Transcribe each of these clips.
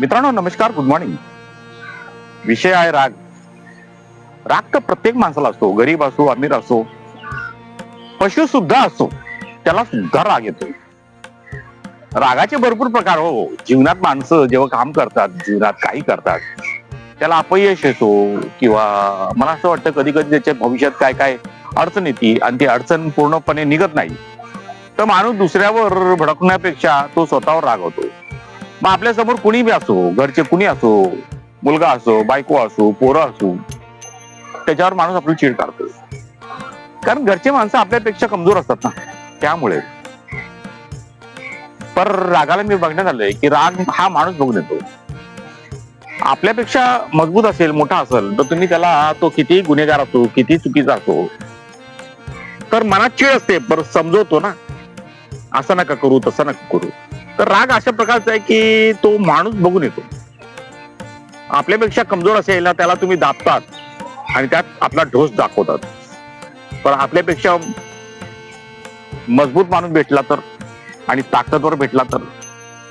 मित्रांनो नमस्कार, good morning. विषय आहे राग. राग तर प्रत्येक माणसाला असतो, गरीब असो, अमीर असो, पशु सुद्धा असो, त्याला सुद्धा राग येतो. रागाचे भरपूर प्रकार हो. जीवनात माणसं जेव्हा काम करतात, जीवनात काही करतात, त्याला अपयश येतो किंवा मला असं वाटतं कधी कधी त्याच्या भविष्यात काय काय अडचण येते आणि ती अडचण पूर्णपणे निघत नाही, तर माणूस दुसऱ्यावर भडकण्यापेक्षा तो स्वतःवर रागवतो. मग आपल्या समोर कुणी बी असो, घरचे कुणी असो, मुलगा असो, बायको असो, पोरं असो, त्याच्यावर माणूस आपली चीड काढतो. कारण घरचे माणसं आपल्यापेक्षा कमजोर असतात ना, त्यामुळे. पर रागाला मी बघण्यात आलंय की राग हा माणूस बघून येतो. आपल्यापेक्षा मजबूत असेल, मोठा असेल, तर तुम्ही त्याला, तो किती गुन्हेगार असो, किती चुकीचा असो, तर मनात चीड असते, पर समजवतो ना, असं नका करू, तसं नका करू. तर राग अशा प्रकारचा आहे की तो माणूस बघून येतो. आपल्यापेक्षा कमजोर असेल ना, त्याला तुम्ही दाबतात आणि त्यात आपला ढोस दाखवतात. पण आपल्यापेक्षा मजबूत माणूस भेटला तर आणि ताकदवर भेटला तर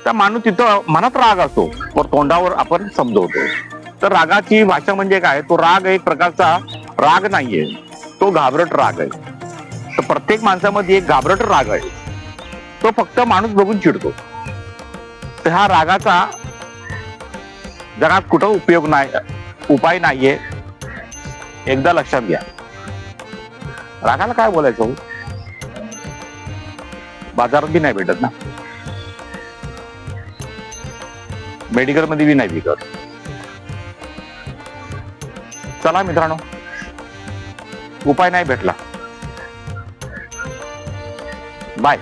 त्या माणूस तिथं मनात राग असतो, पण तोंडावर आपण समजवतो. तर रागाची भाषा म्हणजे काय? तो राग एक प्रकारचा राग नाहीये, तो घाबरट राग आहे. तर प्रत्येक माणसामध्ये एक घाबरट राग आहे, तो फक्त माणूस बघून चिडतो. तर ह्या रागाचा जगात कुठं उपयोग नाही, उपाय नाहीये. एकदा लक्षात घ्या. रागाला काय बोलायचं हो? बाजारात बी नाही भेटत ना, मेडिकल मध्ये बी नाही विकत. चला मित्रांनो, उपाय नाही भेटला. बाय.